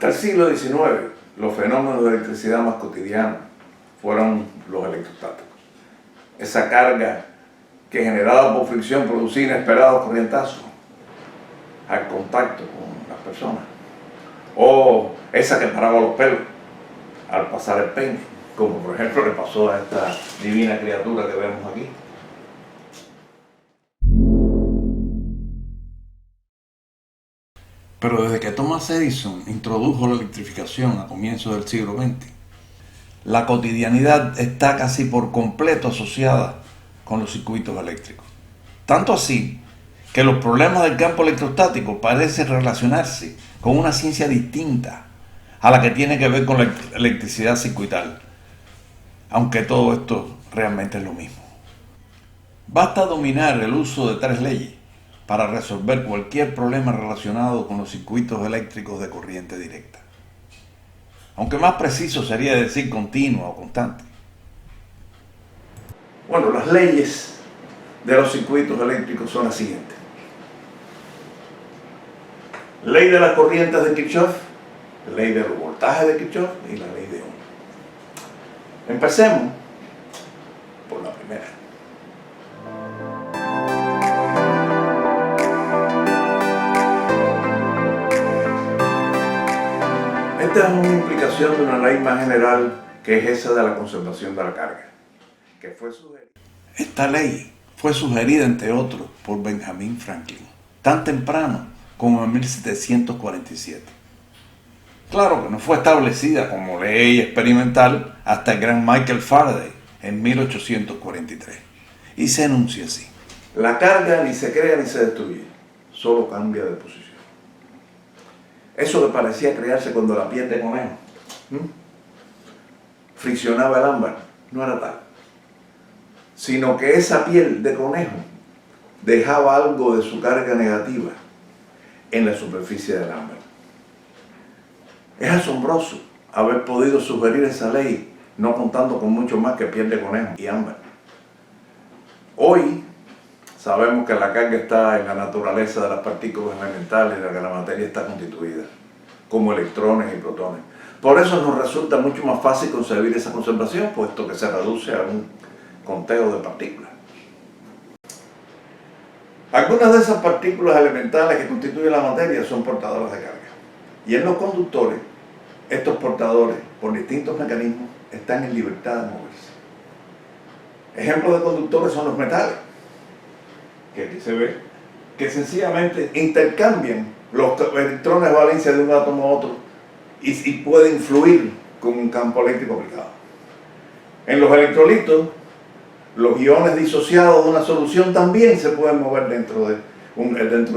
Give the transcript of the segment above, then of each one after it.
Hasta el siglo XIX, los fenómenos de electricidad más cotidianos fueron los electrostáticos. Esa carga que generada por fricción producía inesperados corrientazos al contacto con las personas. O esa que paraba los pelos al pasar el peine, como por ejemplo le pasó a esta divina criatura que vemos aquí. Pero desde que Thomas Edison introdujo la electrificación a comienzos del siglo XX, la cotidianidad está casi por completo asociada con los circuitos eléctricos. Tanto así que los problemas del campo electrostático parecen relacionarse con una ciencia distinta a la que tiene que ver con la electricidad circuital, aunque todo esto realmente es lo mismo. Basta dominar el uso de 3 leyes para resolver cualquier problema relacionado con los circuitos eléctricos de corriente directa. Aunque más preciso sería decir continua o constante. Bueno, las leyes de los circuitos eléctricos son las siguientes. Ley de las corrientes de Kirchhoff, ley de los voltajes de Kirchhoff y la ley de Ohm. Empecemos por la primera. Esta es una implicación de una ley más general que es esa de la conservación de la carga, que fue sugerida. Esta ley fue sugerida, entre otros, por Benjamin Franklin, tan temprano como en 1747. Claro que no fue establecida como ley experimental hasta el gran Michael Faraday en 1843, y se enuncia así: la carga ni se crea ni se destruye, solo cambia de posición. Eso que parecía crearse cuando la piel de conejo friccionaba el ámbar, no era tal, sino que esa piel de conejo dejaba algo de su carga negativa en la superficie del ámbar. Es asombroso haber podido sugerir esa ley, no contando con mucho más que piel de conejo y ámbar. Hoy sabemos que la carga está en la naturaleza de las partículas elementales de la que la materia está constituida, como electrones y protones. Por eso nos resulta mucho más fácil concebir esa conservación, puesto que se reduce a un conteo de partículas. Algunas de esas partículas elementales que constituyen la materia son portadoras de carga. Y en los conductores, estos portadores, por distintos mecanismos, están en libertad de moverse. Ejemplos de conductores son los metales, que aquí se ve, que sencillamente intercambian los electrones de valencia de un átomo a otro y pueden fluir con un campo eléctrico aplicado. En los electrolitos, los iones disociados de una solución también se pueden mover dentro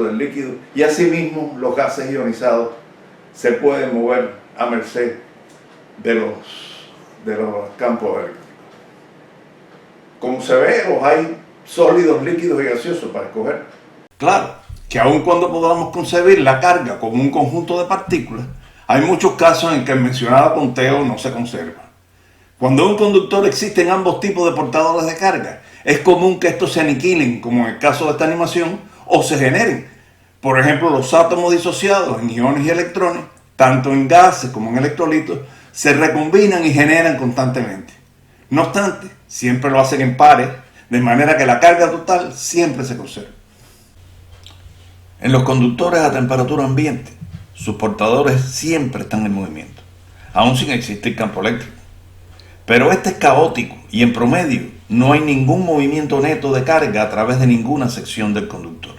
del líquido, y asimismo los gases ionizados se pueden mover a merced de los campos eléctricos. Como se ve, hay sólidos, líquidos y gaseosos para escoger. Claro, que aun cuando podamos concebir la carga como un conjunto de partículas, hay muchos casos en que el mencionado conteo no se conserva. Cuando en un conductor existen ambos tipos de portadores de carga, es común que estos se aniquilen, como en el caso de esta animación, o se generen. Por ejemplo, los átomos disociados en iones y electrones, tanto en gases como en electrolitos, se recombinan y generan constantemente. No obstante, siempre lo hacen en pares, de manera que la carga total siempre se conserva. En los conductores a temperatura ambiente, sus portadores siempre están en movimiento, aún sin existir campo eléctrico. Pero este es caótico y en promedio no hay ningún movimiento neto de carga a través de ninguna sección del conductor.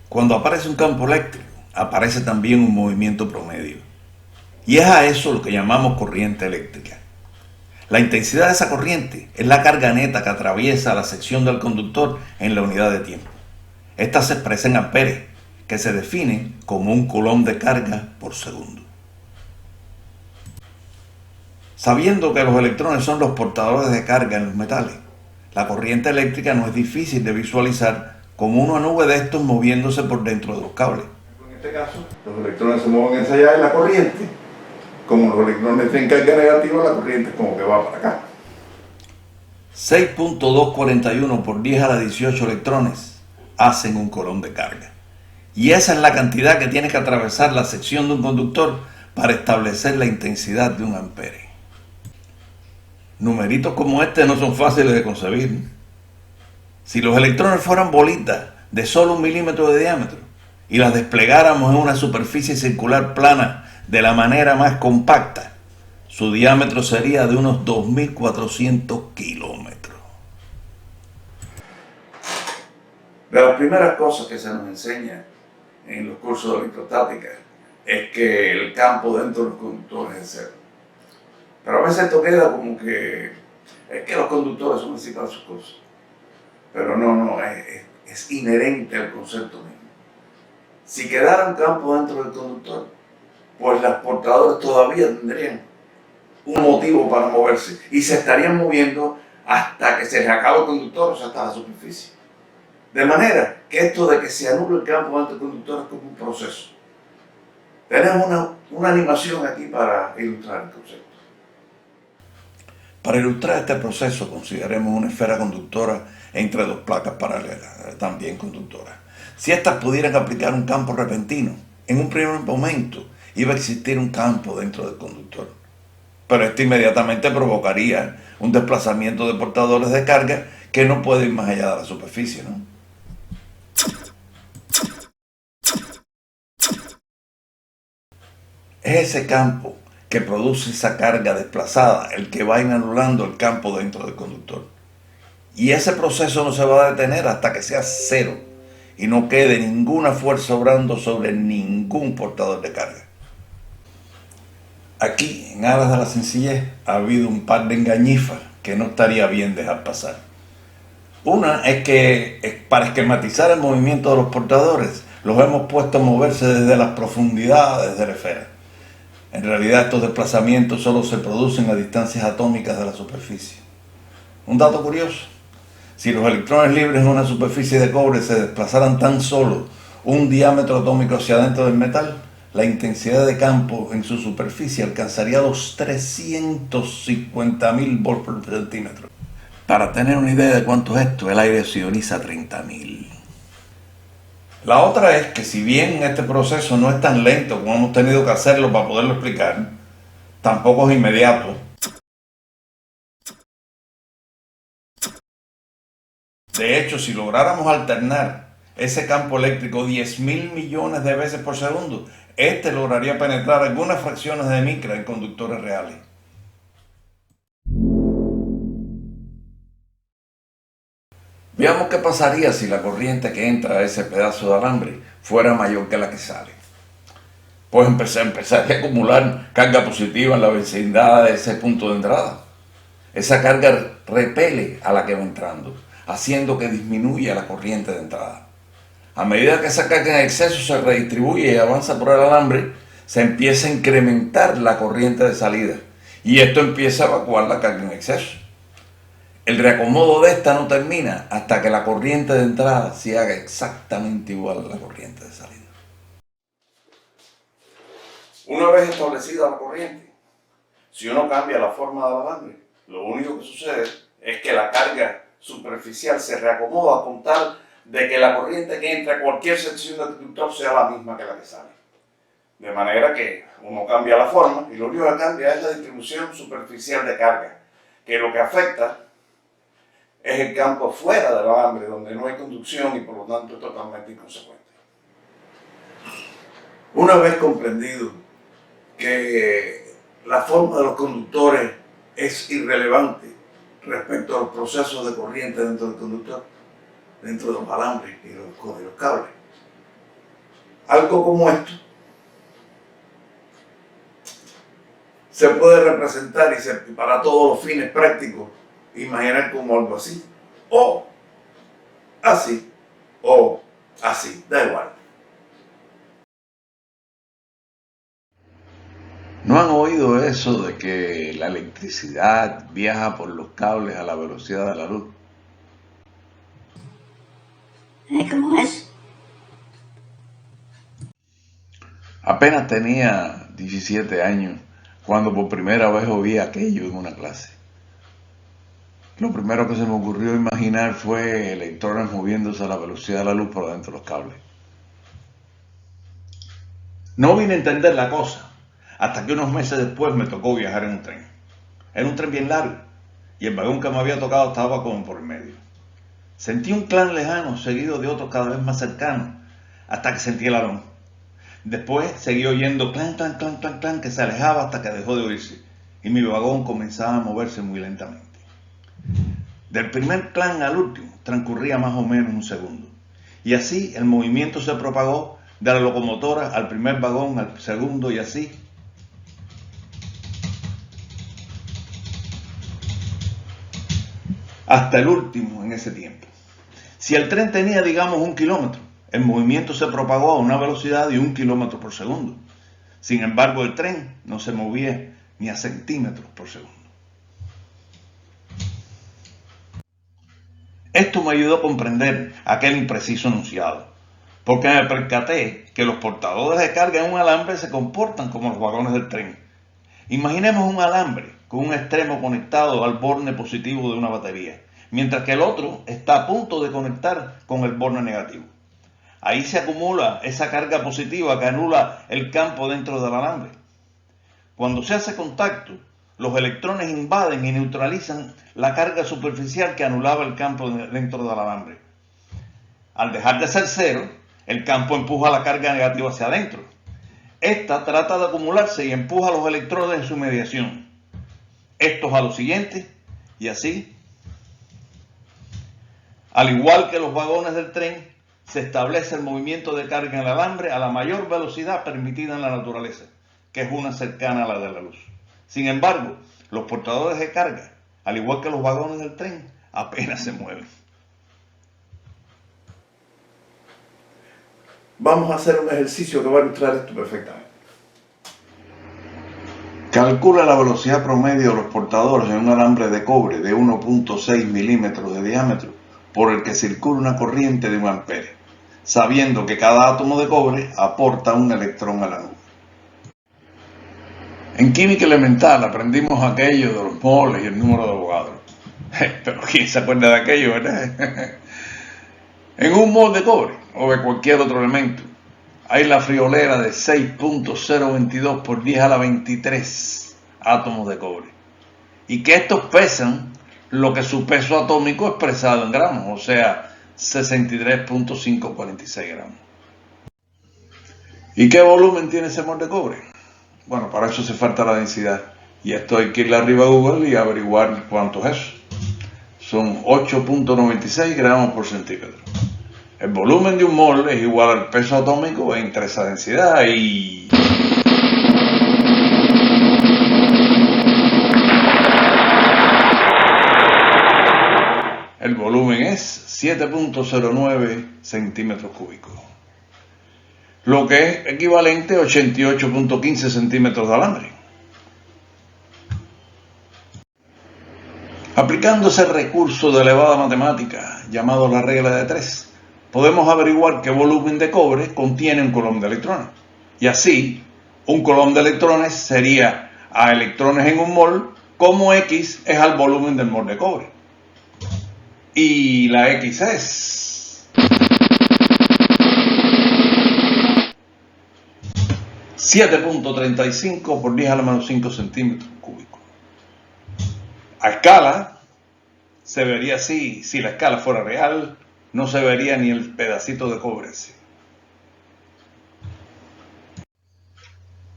Cuando aparece un campo eléctrico, aparece también un movimiento promedio. Y es a eso lo que llamamos corriente eléctrica. La intensidad de esa corriente es la carga neta que atraviesa la sección del conductor en la unidad de tiempo. Esta se expresa en amperes, que se define como un coulomb de carga por segundo. Sabiendo que los electrones son los portadores de carga en los metales, la corriente eléctrica no es difícil de visualizar como una nube de estos moviéndose por dentro de los cables. En este caso, los electrones se mueven hacia allá en la corriente. Como los electrones tienen carga negativa, la corriente es como que va para acá. 6.241 por 10 a la 18 electrones hacen un coulomb de carga. Y esa es la cantidad que tiene que atravesar la sección de un conductor para establecer la intensidad de un ampere. Numeritos como este no son fáciles de concebir. Si los electrones fueran bolitas de solo 1 milímetro de diámetro y las desplegáramos en una superficie circular plana de la manera más compacta, su diámetro sería de unos 2.400 kilómetros. De las primeras cosas que se nos enseña en los cursos de electrostática es que el campo dentro de los conductores es cero. Pero a veces esto queda como que es que los conductores son así para sus cosas. Pero no, es inherente al concepto mismo. Si quedara un campo dentro del conductor, pues los portadores todavía tendrían un motivo para moverse y se estarían moviendo hasta que se les acabe el conductor, o sea, hasta la superficie. De manera que esto de que se anule el campo dentro del conductor es como un proceso. Tenemos una animación aquí para ilustrar el concepto. Para ilustrar este proceso, consideremos una esfera conductora entre dos placas paralelas, también conductoras. Si estas pudieran aplicar un campo repentino, en un primer momento iba a existir un campo dentro del conductor. Pero esto inmediatamente provocaría un desplazamiento de portadores de carga que no puede ir más allá de la superficie, ¿no? Es ese campo que produce esa carga desplazada el que va anulando el campo dentro del conductor. Y ese proceso no se va a detener hasta que sea cero y no quede ninguna fuerza obrando sobre ningún portador de carga. Aquí, en aras de la sencillez, ha habido un par de engañifas que no estaría bien dejar pasar. Una es que para esquematizar el movimiento de los portadores, los hemos puesto a moverse desde las profundidades de la esfera. En realidad estos desplazamientos solo se producen a distancias atómicas de la superficie. Un dato curioso: si los electrones libres en una superficie de cobre se desplazaran tan solo un diámetro atómico hacia adentro del metal, la intensidad de campo en su superficie alcanzaría los 350.000 volts por centímetro. Para tener una idea de cuánto es esto, el aire se ioniza a 30.000. La otra es que si bien este proceso no es tan lento como hemos tenido que hacerlo para poderlo explicar, tampoco es inmediato. De hecho, si lográramos alternar ese campo eléctrico 10.000 millones de veces por segundo, este lograría penetrar algunas fracciones de micra en conductores reales. Veamos qué pasaría si la corriente que entra a ese pedazo de alambre fuera mayor que la que sale. Pues empezaría a acumular carga positiva en la vecindad de ese punto de entrada. Esa carga repele a la que va entrando, haciendo que disminuya la corriente de entrada. A medida que esa carga en exceso se redistribuye y avanza por el alambre, se empieza a incrementar la corriente de salida y esto empieza a evacuar la carga en exceso. El reacomodo de esta no termina hasta que la corriente de entrada se haga exactamente igual a la corriente de salida. Una vez establecida la corriente, si uno cambia la forma del alambre, lo único que sucede es que la carga superficial se reacomoda con tal de que la corriente que entra a cualquier sección del conductor sea la misma que la que sale. De manera que uno cambia la forma y lo único que cambia es la distribución superficial de carga, que lo que afecta es el campo fuera del alambre, donde no hay conducción y por lo tanto es totalmente inconsecuente. Una vez comprendido que la forma de los conductores es irrelevante respecto a los procesos de corriente dentro del conductor, dentro de los alambres y los cables, algo como esto se puede representar y para todos los fines prácticos imaginar como algo así, o así, da igual. ¿No han oído eso de que la electricidad viaja por los cables a la velocidad de la luz? ¿Cómo es? Apenas tenía 17 años cuando por primera vez oí aquello en una clase. Lo primero que se me ocurrió imaginar fue electrones moviéndose a la velocidad de la luz por dentro de los cables. No vine a entender la cosa, hasta que unos meses después me tocó viajar en un tren. Era un tren bien largo, y el vagón que me había tocado estaba como por el medio. Sentí un clan lejano, seguido de otros cada vez más cercanos, hasta que sentí el alón. Después seguí oyendo clan, clan, clan, clan, clan, que se alejaba hasta que dejó de oírse, y mi vagón comenzaba a moverse muy lentamente. Del primer clan al último transcurría más o menos un segundo, y así el movimiento se propagó de la locomotora al primer vagón, al segundo, y así hasta el último en ese tiempo. Si el tren tenía, digamos, 1 kilómetro, el movimiento se propagó a una velocidad de 1 kilómetro por segundo. Sin embargo, el tren no se movía ni a centímetros por segundo. Esto me ayudó a comprender aquel impreciso enunciado, porque me percaté que los portadores de carga en un alambre se comportan como los vagones del tren. Imaginemos un alambre con un extremo conectado al borne positivo de una batería, mientras que el otro está a punto de conectar con el borne negativo. Ahí se acumula esa carga positiva que anula el campo dentro del alambre. Cuando se hace contacto, los electrones invaden y neutralizan la carga superficial que anulaba el campo dentro del alambre. Al dejar de ser cero, el campo empuja la carga negativa hacia adentro. Esta trata de acumularse y empuja a los electrones en su mediación. Estos a los siguientes, y así. Al igual que los vagones del tren, se establece el movimiento de carga en el alambre a la mayor velocidad permitida en la naturaleza, que es una cercana a la de la luz. Sin embargo, los portadores de carga, al igual que los vagones del tren, apenas se mueven. Vamos a hacer un ejercicio que va a ilustrar esto perfectamente. Calcula la velocidad promedio de los portadores en un alambre de cobre de 1.6 milímetros de diámetro por el que circula una corriente de 1 ampere, sabiendo que cada átomo de cobre aporta un electrón a la nube. En química elemental aprendimos aquello de los moles y el número de Avogadro. Pero ¿quién se acuerda de aquello, verdad? En un mol de cobre o de cualquier otro elemento hay la friolera de 6.022 por 10 a la 23 átomos de cobre. Y que estos pesan lo que su peso atómico expresado en gramos, o sea, 63.546 gramos. ¿Y qué volumen tiene ese mol de cobre? Bueno, para eso hace falta la densidad. Y esto hay que ir arriba a Google y averiguar cuánto es eso. Son 8.96 gramos por centímetro. El volumen de un mol es igual al peso atómico entre esa densidad y... el volumen es 7.09 centímetros cúbicos, lo que es equivalente a 88.15 centímetros de alambre. Aplicando ese recurso de elevada matemática llamado la regla de 3, podemos averiguar qué volumen de cobre contiene un coulomb de electrones. Y así, un coulomb de electrones sería a electrones en un mol, como X es al volumen del mol de cobre. Y la X es 7.35 por 10 a la menos 5 centímetros cúbicos. A escala, se vería así. Si la escala fuera real, no se vería ni el pedacito de cobre ese.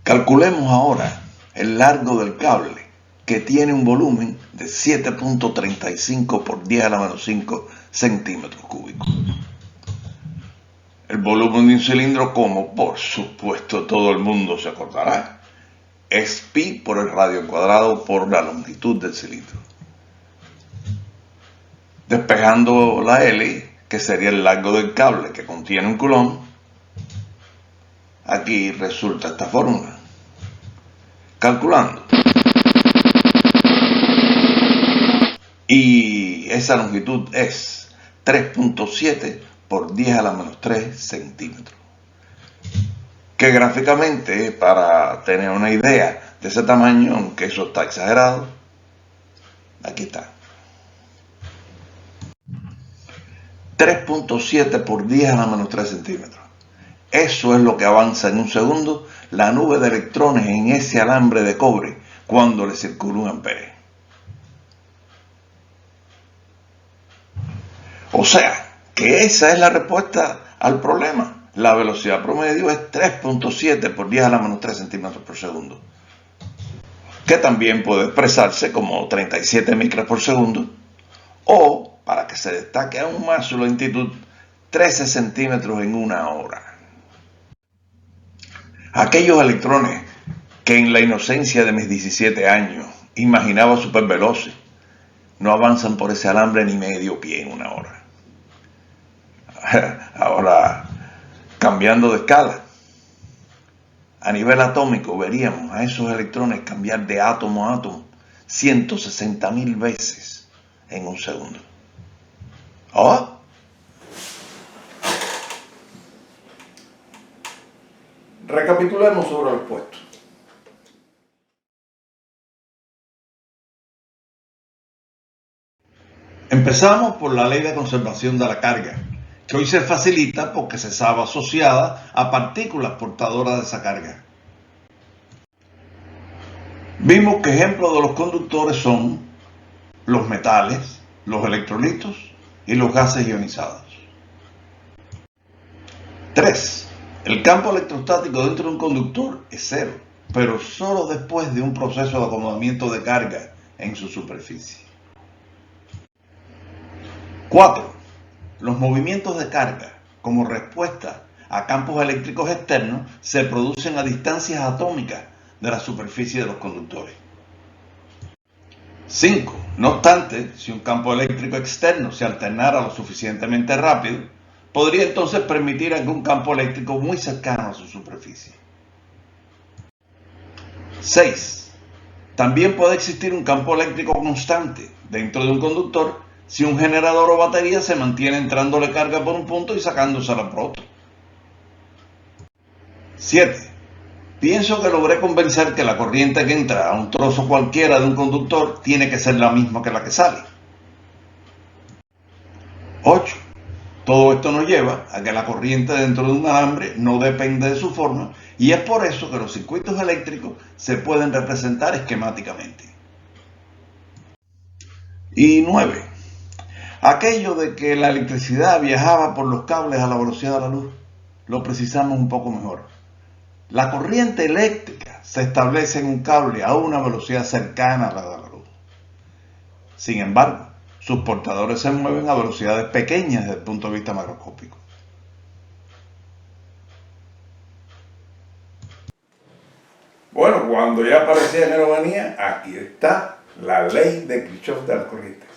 Calculemos ahora el largo del cable, que tiene un volumen de 7.35 por 10 a la menos 5 centímetros cúbicos. El volumen de un cilindro, como por supuesto todo el mundo se acordará, es pi por el radio cuadrado por la longitud del cilindro. Despejando la L, que sería el largo del cable que contiene un coulomb, aquí resulta esta fórmula. Calculando. Y esa longitud es 3.7 por 10 a la menos 3 centímetros. Que gráficamente, para tener una idea de ese tamaño, aunque eso está exagerado, aquí está. 3.7 por 10 a la menos 3 centímetros. Eso es lo que avanza en un segundo la nube de electrones en ese alambre de cobre cuando le circula un amperé. O sea, que esa es la respuesta al problema. La velocidad promedio es 3.7 por 10 a la menos 3 centímetros por segundo, que también puede expresarse como 37 micras por segundo, o, para que se destaque aún más su lentitud, 13 centímetros en una hora. Aquellos electrones que en la inocencia de mis 17 años imaginaba superveloces, no avanzan por ese alambre ni medio pie en una hora. Ahora, cambiando de escala, a nivel atómico veríamos a esos electrones cambiar de átomo a átomo 160.000 veces en un segundo. ¿Oh? Recapitulemos sobre lo expuesto. Empezamos por la ley de conservación de la carga, que hoy se facilita porque se sabe asociada a partículas portadoras de esa carga. Vimos que ejemplos de los conductores son los metales, los electrolitos y los gases ionizados. 3. El campo electrostático dentro de un conductor es cero, pero solo después de un proceso de acomodamiento de carga en su superficie. 4. Los movimientos de carga, como respuesta a campos eléctricos externos, se producen a distancias atómicas de la superficie de los conductores. 5. No obstante, si un campo eléctrico externo se alternara lo suficientemente rápido, podría entonces permitir algún campo eléctrico muy cercano a su superficie. 6. También puede existir un campo eléctrico constante dentro de un conductor si un generador o batería se mantiene entrándole carga por un punto y sacándosela por otro. 7. Pienso que logré convencer que la corriente que entra a un trozo cualquiera de un conductor tiene que ser la misma que la que sale. 8. Todo esto nos lleva a que la corriente dentro de un alambre no depende de su forma y es por eso que los circuitos eléctricos se pueden representar esquemáticamente. Y 9. Aquello de que la electricidad viajaba por los cables a la velocidad de la luz, lo precisamos un poco mejor. La corriente eléctrica se establece en un cable a una velocidad cercana a la de la luz. Sin embargo, sus portadores se mueven a velocidades pequeñas desde el punto de vista macroscópico. Bueno, cuando ya parecía que no venía, aquí está la ley de Kirchhoff de las corrientes.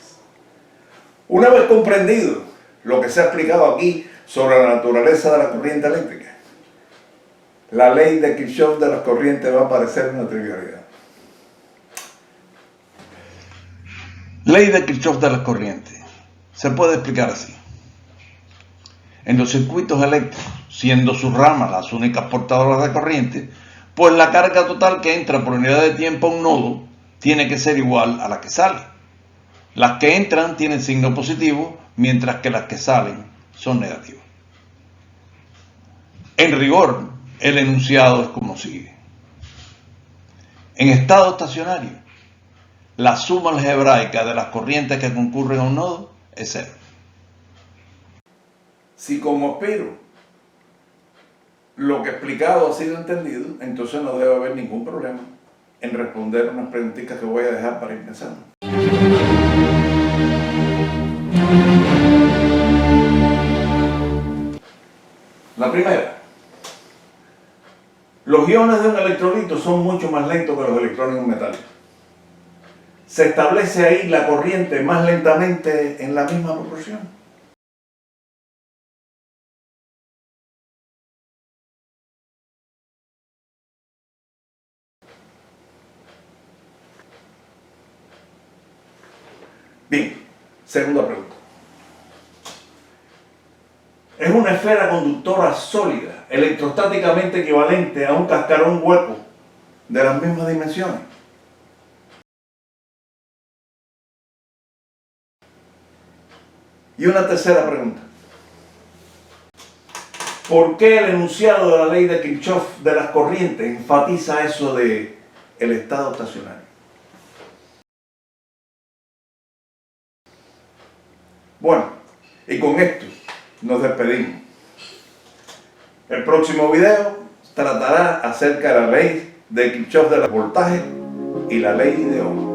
Una vez comprendido lo que se ha explicado aquí sobre la naturaleza de la corriente eléctrica, la ley de Kirchhoff de las corrientes va a parecer una trivialidad. Ley de Kirchhoff de las corrientes. Se puede explicar así. En los circuitos eléctricos, siendo sus ramas las únicas portadoras de corriente, pues la carga total que entra por unidad de tiempo a un nodo tiene que ser igual a la que sale. Las que entran tienen signo positivo, mientras que las que salen son negativas. En rigor, el enunciado es como sigue. En estado estacionario, la suma algebraica de las corrientes que concurren a un nodo es cero. Si como espero lo que he explicado ha sido entendido, entonces no debe haber ningún problema en responder unas preguntitas que voy a dejar para ir pensando. La primera. Los iones de un electrolito son mucho más lentos que los electrones de un metal. ¿Se establece ahí la corriente más lentamente en la misma proporción? Bien, segunda pregunta. Es una esfera conductora sólida, electrostáticamente equivalente a un cascarón hueco de las mismas dimensiones. Y una tercera pregunta. ¿Por qué el enunciado de la ley de Kirchhoff de las corrientes enfatiza eso de el estado estacionario? Bueno, y con esto nos despedimos. El próximo video tratará acerca de la ley de Kirchhoff de los voltajes y la ley de Ohm.